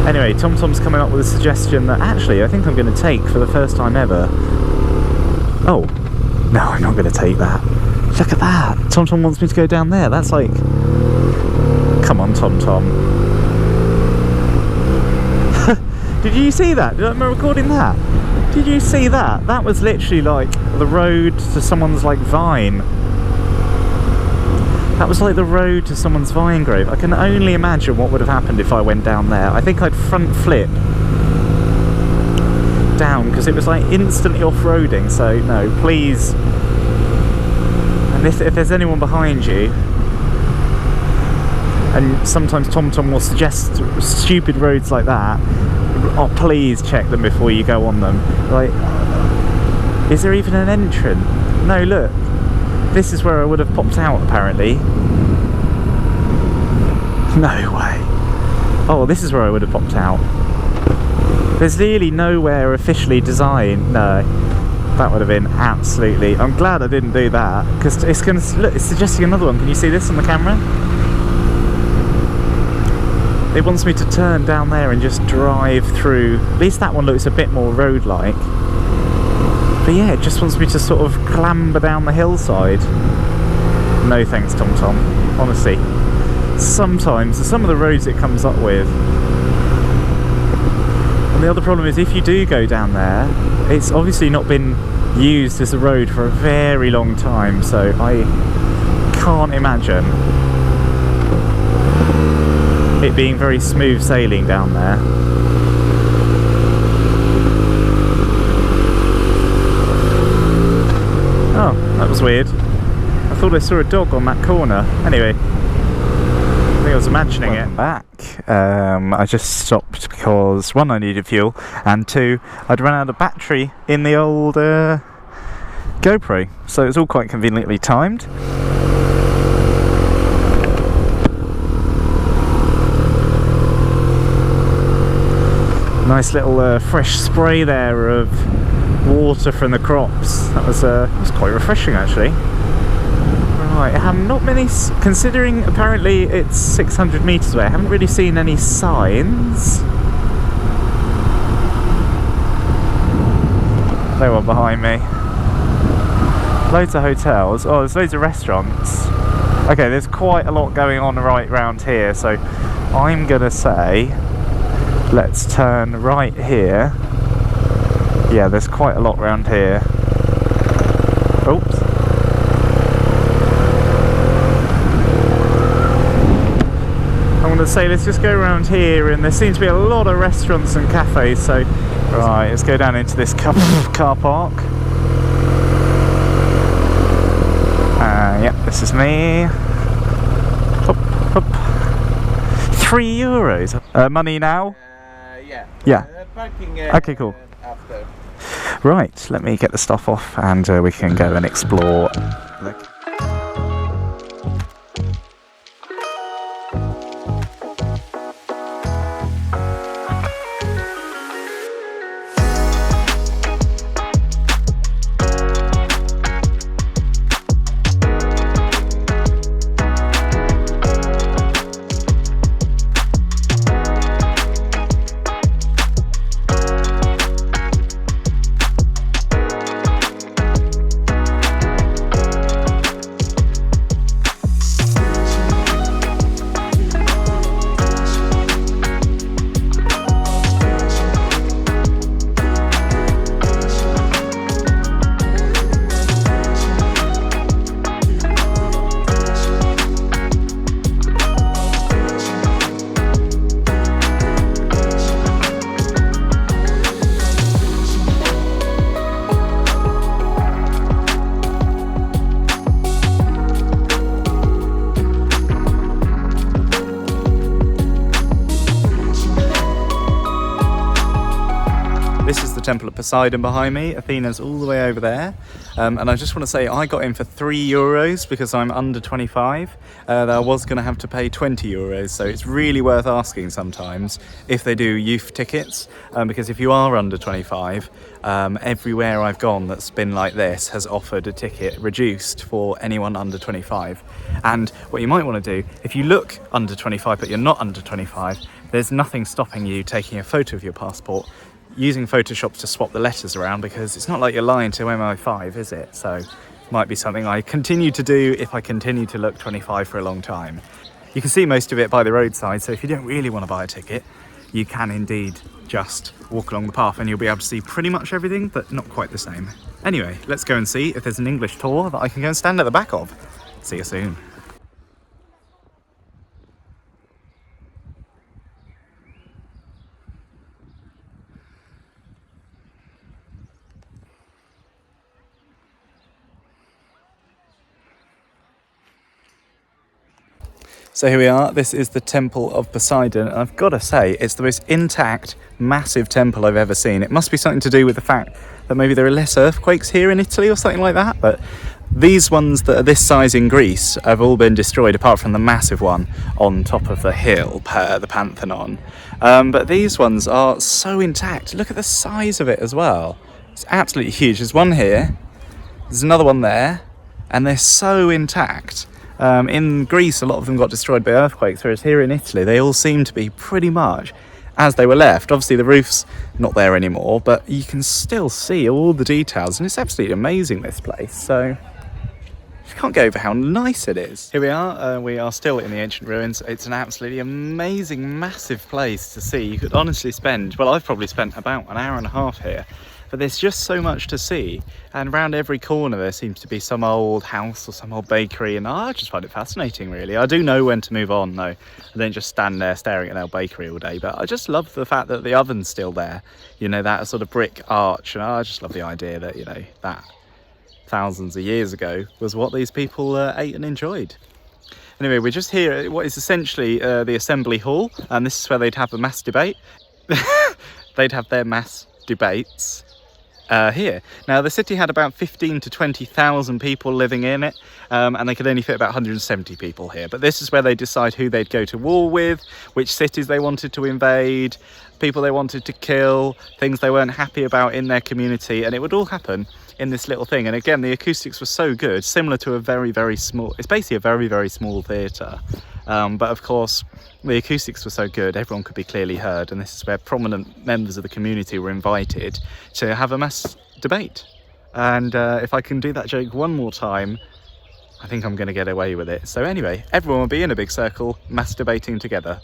Anyway, TomTom's coming up with a suggestion that actually I think I'm going to take for the first time ever. Oh, no, I'm not going to take that. Look at that. TomTom wants me to go down there. That's like... Come on, TomTom. Did you see that? Am I recording that? Did you see that? That was literally like the road to someone's like vine. That was like the road to someone's vine grove. I can only imagine what would have happened if I went down there. I think I'd front flip down because it was like instantly off-roading. So no, please. And if there's anyone behind you, and sometimes TomTom will suggest stupid roads like that, oh please check them before you go on them. Like, is there even an entrance? No, look, this is where I would have popped out apparently. No way. Oh, this is where I would have popped out. There's really nowhere officially designed. No, that would have been absolutely... I'm glad I didn't do that, because it's going to... Look, it's suggesting another one. Can you see this on the camera? It wants me to turn down there and just drive through. At least that one looks a bit more road-like. But yeah, it just wants me to sort of clamber down the hillside. No thanks, TomTom. Honestly. Sometimes, some of the roads it comes up with. And the other problem is if you do go down there, it's obviously not been used as a road for a very long time. So I can't imagine it being very smooth sailing down there. Oh, that was weird. I thought I saw a dog on that corner. Anyway, I think I was imagining it. Back. I just stopped because 1, I needed fuel, and 2, I'd run out of battery in the old GoPro. So it was all quite conveniently timed. Nice little fresh spray there of water from the crops. That was quite refreshing actually. Right, I have not many, considering apparently it's 600 metres away, I haven't really seen any signs. No one behind me. Loads of hotels. Oh, there's loads of restaurants. Okay, there's quite a lot going on right round here, so I'm gonna say let's turn right here. Yeah, there's quite a lot around here. Oops. I'm going to say let's just go around here, and there seems to be a lot of restaurants and cafes, so... Right, let's go down into this car park. Yep, this is me. Hop, hop. €3. Money now? Yeah. Parking, okay, cool. After. Right, let me get the stuff off and we can go and explore. Temple of Poseidon behind me. Athena's all the way over there, and I just want to say I got in for €3 because I'm under 25. I was going to have to pay €20, so it's really worth asking sometimes if they do youth tickets, because if you are under 25, everywhere I've gone that's been like this has offered a ticket reduced for anyone under 25. And what you might want to do, if you look under 25 but you're not under 25, there's nothing stopping you taking a photo of your passport, using Photoshop to swap the letters around, because it's not like you're lying to MI5, is it? So it might be something I continue to do if I continue to look 25 for a long time. You can see most of it by the roadside, so if you don't really want to buy a ticket, you can indeed just walk along the path and you'll be able to see pretty much everything, but not quite the same. Anyway, let's go and see if there's an English tour that I can go and stand at the back of. See you soon. So here we are, this is the Temple of Poseidon, and I've got to say, it's the most intact, massive temple I've ever seen. It must be something to do with the fact that maybe there are less earthquakes here in Italy or something like that, but these ones that are this size in Greece have all been destroyed, apart from the massive one on top of the hill, the Pantheon. But these ones are so intact. Look at the size of it as well. It's absolutely huge. There's one here, there's another one there, and they're so intact. In Greece, a lot of them got destroyed by earthquakes, whereas here in Italy, they all seem to be pretty much as they were left. Obviously, the roof's not there anymore, but you can still see all the details, and it's absolutely amazing, this place. So, you can't get over how nice it is. Here we are still in the ancient ruins. It's an absolutely amazing, massive place to see. You could honestly spend, well, I've probably spent about an hour and a half here, but there's just so much to see, and around every corner there seems to be some old house or some old bakery, and I just find it fascinating, really. I do know when to move on, though. I don't just stand there staring at an old bakery all day, but I just love the fact that the oven's still there, you know, that sort of brick arch, and I just love the idea that, you know, that thousands of years ago was what these people ate and enjoyed. Anyway, we're just here at what is essentially the assembly hall, and this is where they'd have a mass debate. They'd have their mass debates here. Now, the city had about 15 to 20,000 people living in it, and they could only fit about 170 people here. But this is where they decide who they'd go to war with, which cities they wanted to invade, people they wanted to kill, things they weren't happy about in their community, and it would all happen in this little thing. And again, the acoustics were so good, similar to a very, very small, it's basically a very, very small theatre. But of course, the acoustics were so good, everyone could be clearly heard, and this is where prominent members of the community were invited to have a mass debate. And if I can do that joke one more time, I think I'm going to get away with it. So anyway, everyone will be in a big circle, mass debating together.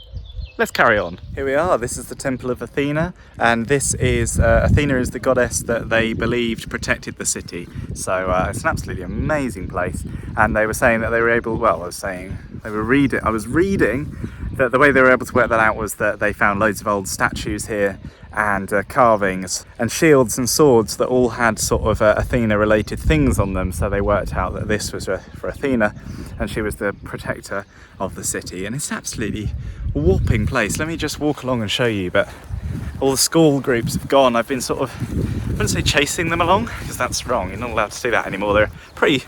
Let's carry on. Here we are, this is the Temple of Athena, and this is, Athena is the goddess that they believed protected the city. So it's an absolutely amazing place, and they were saying that they were able, well, I was reading that the way they were able to work that out was that they found loads of old statues here, and carvings, and shields and swords that all had sort of Athena related things on them, so they worked out that this was for Athena, and she was the protector of the city. And it's absolutely whopping place. Let me just walk along and show you, but all the school groups have gone. I've been sort of, I wouldn't say chasing them along, because that's wrong, you're not allowed to do that anymore. They're pretty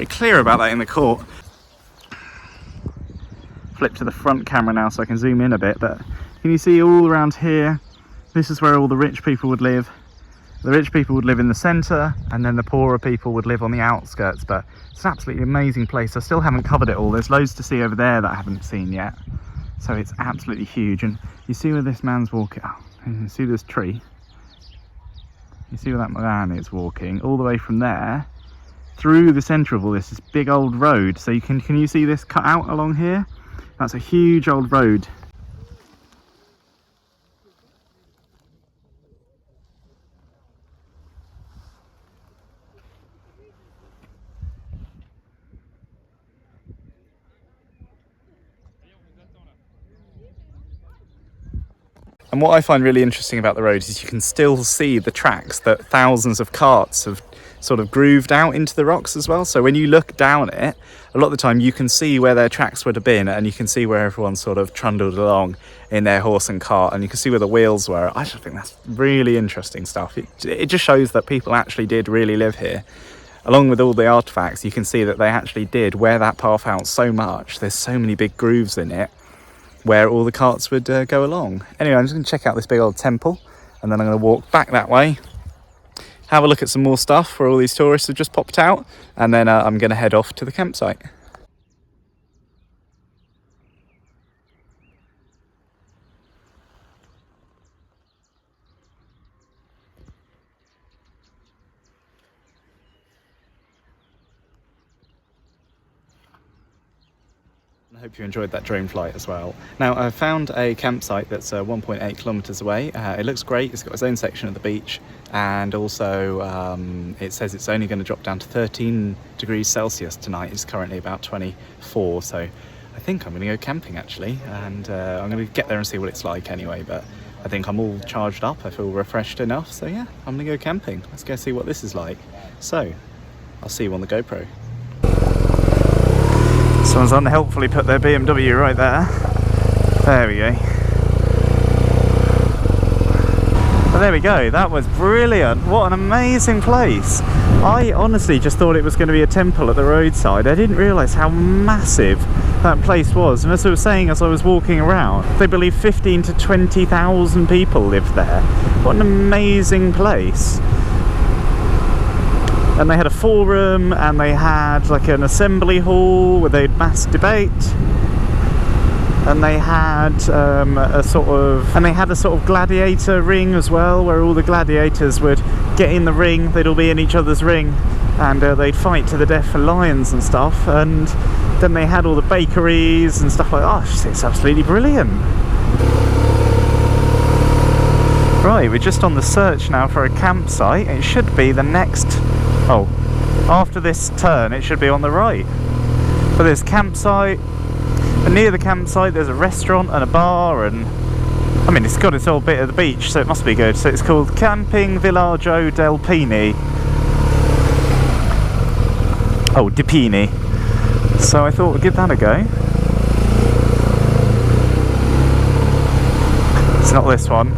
clear about that in the court. Flip to the front camera now so I can zoom in a bit, but can you see all around here, this is where all the rich people would live. The rich people would live in the centre, and then the poorer people would live on the outskirts. But it's an absolutely amazing place. I still haven't covered it all. There's loads to see over there that I haven't seen yet. So it's absolutely huge. And you see where this man's walking, oh, you can see this tree. You see where that man is walking, all the way from there through the centre of all this big old road. So can you see this cut out along here? That's a huge old road. And what I find really interesting about the road is you can still see the tracks that thousands of carts have sort of grooved out into the rocks as well. So when you look down it, a lot of the time you can see where their tracks would have been, and you can see where everyone sort of trundled along in their horse and cart, and you can see where the wheels were. I just think that's really interesting stuff. It just shows that people actually did really live here. Along with all the artifacts, you can see that they actually did wear that path out so much. There's so many big grooves in it where all the carts would go along. Anyway, I'm just going to check out this big old temple, and then I'm going to walk back that way, have a look at some more stuff where all these tourists have just popped out, and then I'm going to head off to the campsite. I hope you enjoyed that drone flight as well. Now, I found a campsite that's 1.8 kilometres away. It looks great. It's got its own section of the beach, and also it says it's only going to drop down to 13 degrees Celsius tonight. It's currently about 24, so I think I'm going to go camping actually, and I'm going to get there and see what it's like anyway, but I think I'm all charged up. I feel refreshed enough, so yeah, I'm going to go camping. Let's go see what this is like. So, I'll see you on the GoPro. Someone's unhelpfully put their BMW right there. There we go. But there we go, that was brilliant. What an amazing place. I honestly just thought it was going to be a temple at the roadside. I didn't realise how massive that place was. And as I was saying as I was walking around, they believe 15 to 20,000 people lived there. What an amazing place. And they had a forum, and they had like an assembly hall where they'd mass debate, and they had a sort of gladiator ring as well, where all the gladiators would get in the ring. They'd all be in each other's ring, and they'd fight to the death for lions and stuff. And then they had all the bakeries and stuff like that. Oh, it's absolutely brilliant. Right, we're just on the search now for a campsite. It should be the next... Oh, after this turn it should be on the right. But there's campsite, and near the campsite there's a restaurant and a bar, and I mean it's got its whole bit of the beach, so it must be good. So it's called Camping Villaggio del Pini. Oh, Di Pini. So I thought we'd give that a go. It's not this one.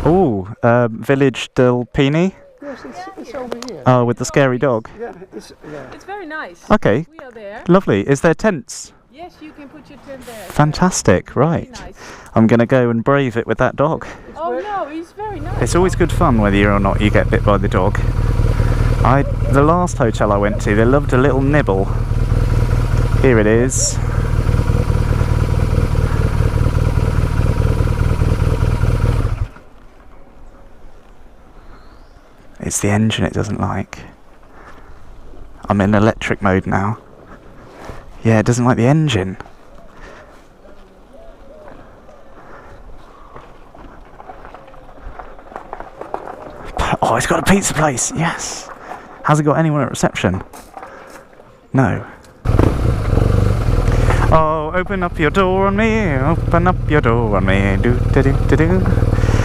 Oh, Village del Pini? Yes, it's over here. Oh, with the scary dog? Yeah, It's very nice. Okay, We are there. lovely. Is there tents? Yes, you can put your tent there. Fantastic, right. Very nice. I'm going to go and brave it with that dog. Oh no, he's very nice. It's always good fun whether or not you get bit by the dog. The last hotel I went to, they loved a little nibble. Here it is. It's the engine it doesn't like. I'm in electric mode now. Yeah, it doesn't like the engine. Oh, it's got a pizza place. Yes. Has it got anyone at reception? No. Oh, open up your door on me. Open up your door on me. Do do do do do.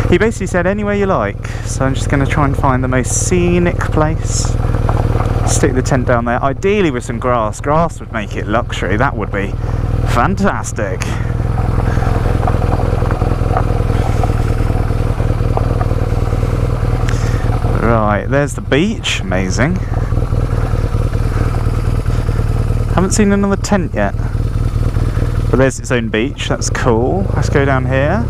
He basically said anywhere you like, so I'm just going to try and find the most scenic place. Stick the tent down there, ideally with some grass. Grass would make it luxury, that would be fantastic. Right, there's the beach, amazing. Haven't seen another tent yet. But there's its own beach, that's cool. Let's go down here.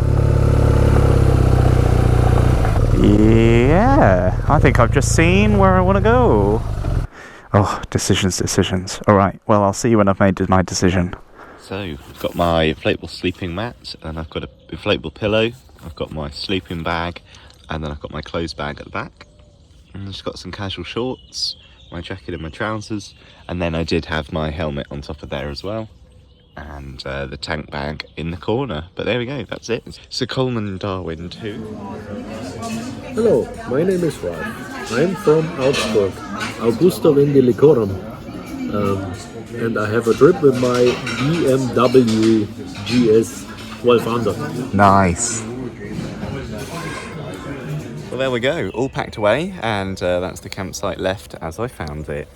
Yeah, I think I've just seen where I want to go. Oh, decisions. Alright, well I'll see you when I've made my decision. So, I've got my inflatable sleeping mat, and I've got an inflatable pillow, I've got my sleeping bag, and then I've got my clothes bag at the back. And I've just got some casual shorts, my jacket and my trousers, and then I did have my helmet on top of there as well. And the tank bag in the corner. But there we go, that's it. So Coleman Darwin 2. Hello, my name is Ralph. I'm from Augsburg, Augusta Vendi Licorum, and I have a trip with my BMW GS 1200. Nice. Well, there we go, all packed away, and that's the campsite left as I found it,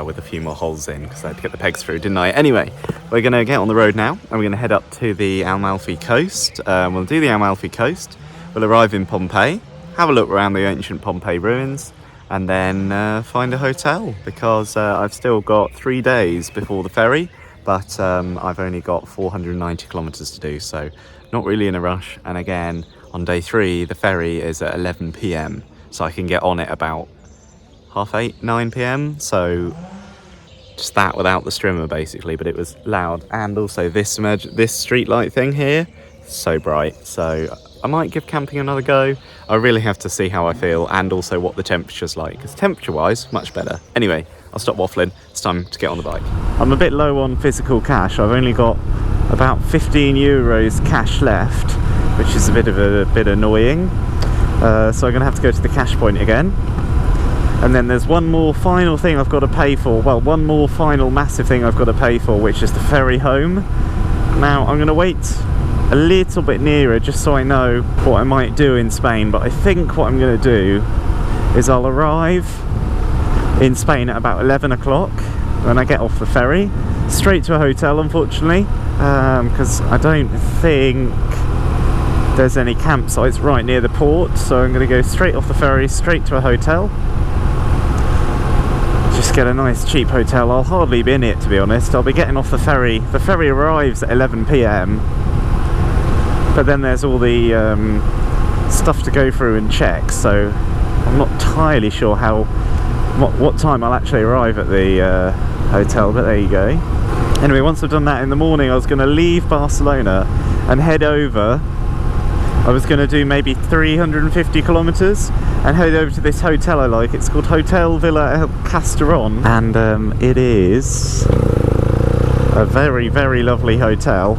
with a few more holes in because I had to get the pegs through, didn't I? Anyway, we're going to get on the road now, and we're going to head up to the Amalfi coast. We'll do the Amalfi coast, we'll arrive in Pompeii, have a look around the ancient Pompeii ruins, and then find a hotel, because I've still got 3 days before the ferry, but I've only got 490 kilometres to do, so not really in a rush. And again, on day 3, the ferry is at 11 p.m, so I can get on it about 8:30, 9 p.m, so just that without the strimmer basically, but it was loud. And also this street light thing here so bright. So I might give camping another go. I really have to see how I feel and also what the temperature's like, because temperature wise, much better. Anyway, I'll stop waffling. It's time to get on the bike. I'm a bit low on physical cash. I've only got about 15 euros cash left, which is a bit annoying. So I'm gonna have to go to the cash point again. And then there's one more final thing I've got to pay for. Well, one more final massive thing I've got to pay for, which is the ferry home. Now, I'm going to wait a little bit nearer just so I know what I might do in Spain. But I think what I'm going to do is I'll arrive in Spain at about 11 o'clock when I get off the ferry. Straight to a hotel, unfortunately, because I don't think there's any campsites right near the port. So I'm going to go straight off the ferry, straight to a hotel. Just get a nice cheap hotel. I'll hardly be in it, to be honest. I'll be getting off the ferry. The ferry arrives at 11 p.m. but then there's all the stuff to go through and check, so I'm not entirely sure what time I'll actually arrive at the hotel, but there you go. Anyway, once I've done that in the morning, I was going to leave Barcelona and head over. I was going to do maybe 350 kilometers and head over to this hotel I like. It's called Hotel Villa El Castellón, and it is a very, very lovely hotel,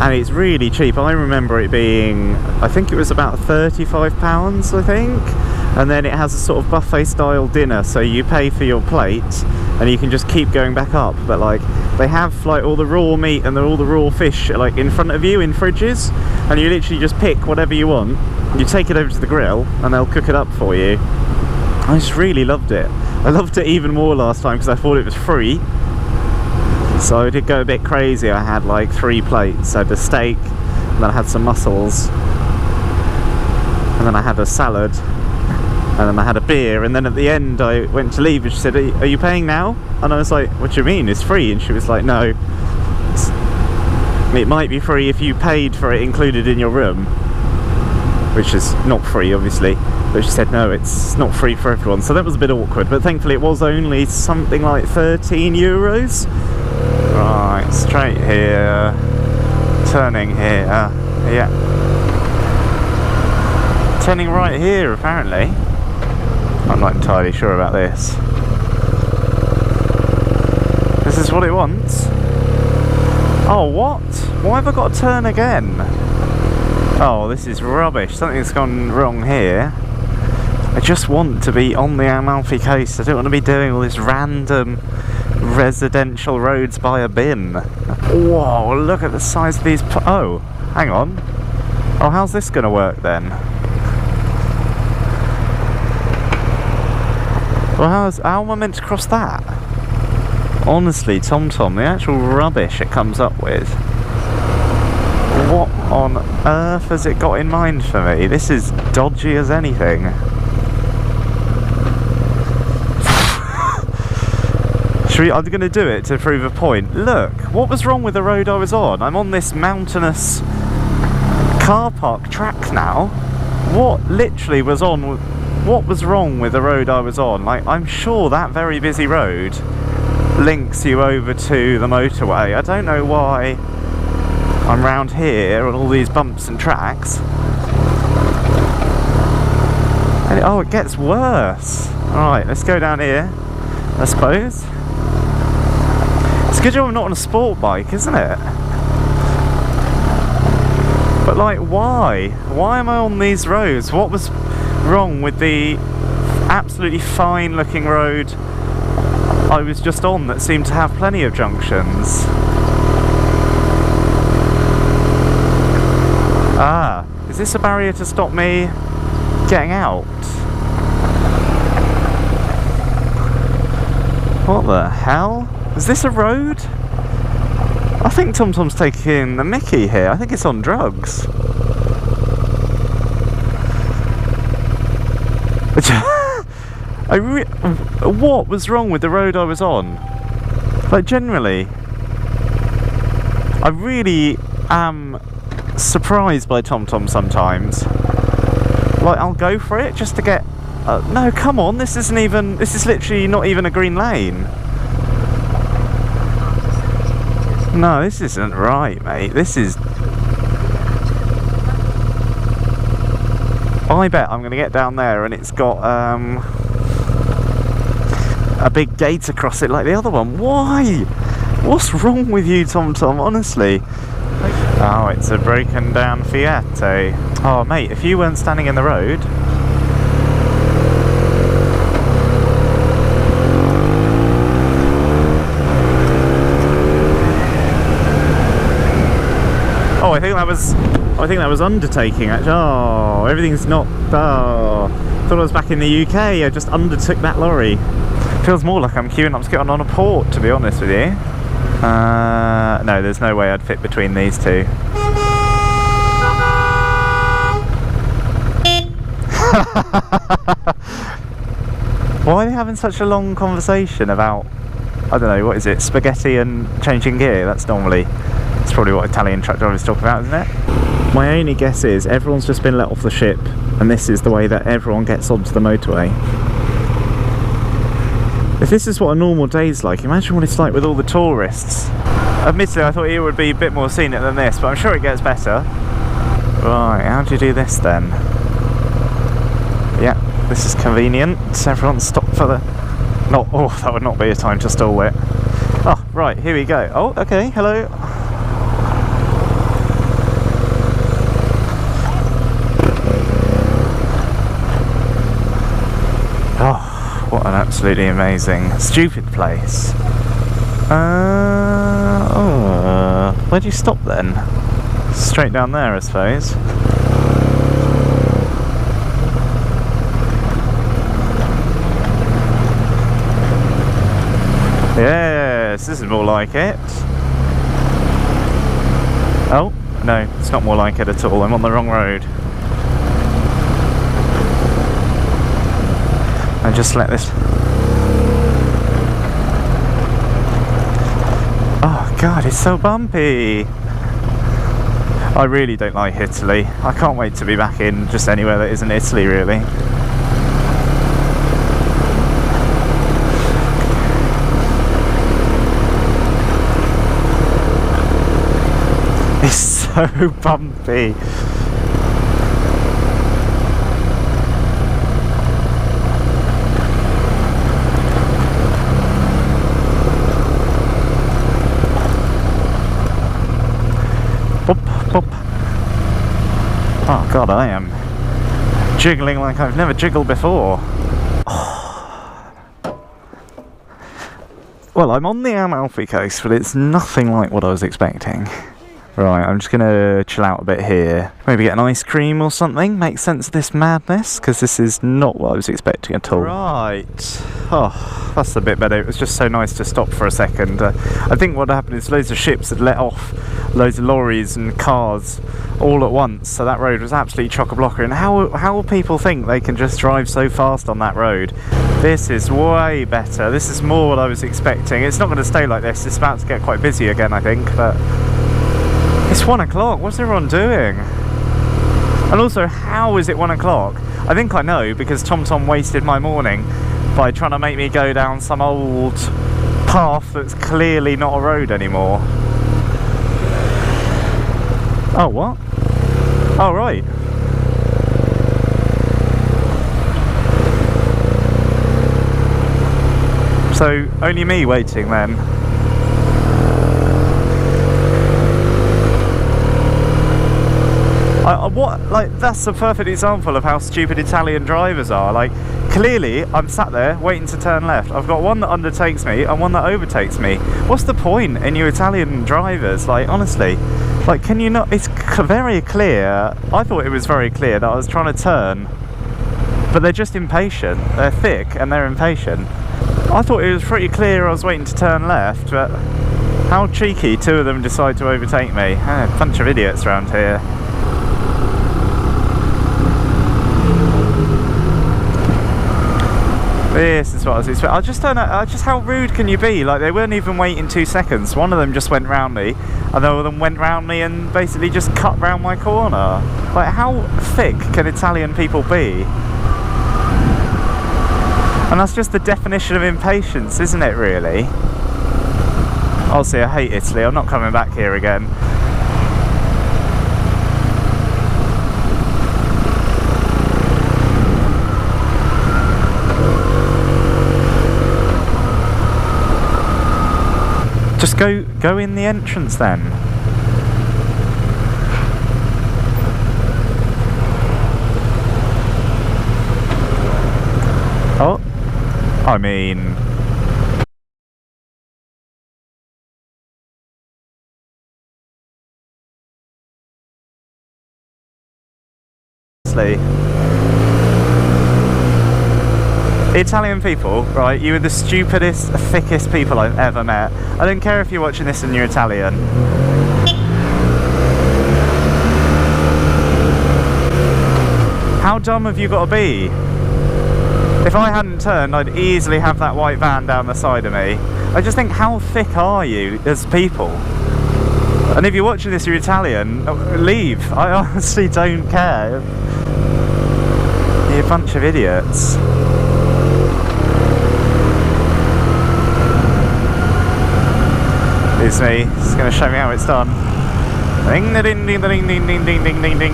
and it's really cheap. I remember it being, I think it was about £35, I think, and then it has a sort of buffet style dinner, so you pay for your plate and you can just keep going back up. But like, they have like all the raw meat and all the raw fish like in front of you in fridges, and you literally just pick whatever you want, you take it over to the grill and they'll cook it up for you. I just really loved it. I loved it even more last time because I thought it was free, so I did go a bit crazy. I had like 3 plates. I had a steak, and then I had some mussels, and then I had a salad, and then I had a beer, and then at the end I went to leave and she said, "Are you paying now?" And I was like, "What do you mean, it's free?" And she was like, "No, it might be free if you paid for it included in your room," which is not free, obviously. But she said, "No, it's not free for everyone." So that was a bit awkward, but thankfully it was only something like 13 euros. Right, straight here, turning here, yeah. Turning right here, apparently. I'm not entirely sure about this. This is what it wants. Oh, what? Why have I got to turn again? Oh, this is rubbish. Something's gone wrong here. I just want to be on the Amalfi coast. I don't want to be doing all this random residential roads by a bin. Whoa, look at the size of these. Oh, hang on. Oh, how's this going to work then? Well, how am I meant to cross that? Honestly, TomTom, the actual rubbish it comes up with. What on earth has it got in mind for me? This is dodgy as anything. I'm going to do it to prove a point. Look, what was wrong with the road I was on? I'm on this mountainous car park track now. What literally was on? What was wrong with the road I was on? Like, I'm sure that very busy road links you over to the motorway. I don't know why I'm round here on all these bumps and tracks. And oh, it gets worse. Alright, let's go down here, I suppose. It's a good job I'm not on a sport bike, isn't it? But like, why? Why am I on these roads? What was wrong with the absolutely fine looking road I was just on that seemed to have plenty of junctions? Ah, is this a barrier to stop me getting out? What the hell? Is this a road? I think TomTom's taking the mickey here. I think it's on drugs. What was wrong with the road I was on? Like, generally, I really am surprised by TomTom sometimes. Like, I'll go for it just to get... no, come on, this isn't even... This is literally not even a green lane. No, this isn't right, mate. This is I bet I'm going to get down there and it's got a big gate across it like the other one. Why? What's wrong with you, TomTom, honestly? Oh, it's a broken down Fiat. Oh mate, if you weren't standing in the road... Oh, I think that was undertaking actually. Oh, everything's not... Oh, thought I was back in the UK. I just undertook that lorry. Feels more like I'm queuing up to get on a port, to be honest with you. No, there's no way I'd fit between these two. Why are they having such a long conversation about, I don't know, what is it, spaghetti and changing gear? That's probably what Italian truck drivers talk about, isn't it? My only guess is everyone's just been let off the ship and this is the way that everyone gets onto the motorway. If this is what a normal day's like, imagine what it's like with all the tourists. Admittedly, I thought it would be a bit more scenic than this, but I'm sure it gets better. Right, how do you do this then? Yeah, this is convenient. Everyone stop for the... No, oh, that would not be a time to stall it. Oh, right, here we go. Oh, okay, hello. Oh. What an absolutely amazing, stupid place. Where do you stop then? Straight down there, I suppose. Yes, this is more like it. Oh, no, it's not more like it at all. I'm on the wrong road. And just let this... Oh god, it's so bumpy. I really don't like Italy. I can't wait to be back in just anywhere that isn't Italy, really. It's so bumpy. Oh god, I am jiggling like I've never jiggled before. Well, I'm on the Amalfi coast, but it's nothing like what I was expecting. Right, I'm just gonna chill out a bit here. Maybe get an ice cream or something, make sense of this madness, because this is not what I was expecting at all. Right. Oh, that's a bit better. It was just so nice to stop for a second. I think what happened is loads of ships had let off loads of lorries and cars all at once, so that road was absolutely chock-a-blocker. And how will people think they can just drive so fast on that road? This is way better. This is more what I was expecting. It's not going to stay like this. It's about to get quite busy again, I think, but... It's 1 o'clock, what's everyone doing? And also, how is it 1 o'clock? I think I know, because TomTom wasted my morning by trying to make me go down some old path that's clearly not a road anymore. Oh, what? Oh, right. So, only me waiting then. That's a perfect example of how stupid Italian drivers are. Like, clearly, I'm sat there waiting to turn left. I've got one that undertakes me and one that overtakes me. What's the point in you Italian drivers? Like, honestly, like, can you not? It's very clear. I thought it was very clear that I was trying to turn, but they're just impatient. They're thick and they're impatient. I thought it was pretty clear I was waiting to turn left, but how cheeky two of them decide to overtake me. A bunch of idiots around here. This is what I was expecting. I just don't know, how rude can you be? Like, they weren't even waiting 2 seconds. One of them just went round me, and the other them went round me and basically just cut round my corner. Like, how thick can Italian people be? And that's just the definition of impatience, isn't it, really? Honestly, I hate Italy. I'm not coming back here again. Just go in the entrance then. Oh, I mean... Italian people, right, you are the stupidest, thickest people I've ever met. I don't care if you're watching this and you're Italian. How dumb have you got to be? If I hadn't turned, I'd easily have that white van down the side of me. I just think, how thick are you as people? And if you're watching this, you're Italian, leave. I honestly don't care. You're a bunch of idiots. It's me. It's going to show me how it's done. Ding ding ding ding ding ding ding ding ding ding.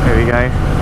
Here we go.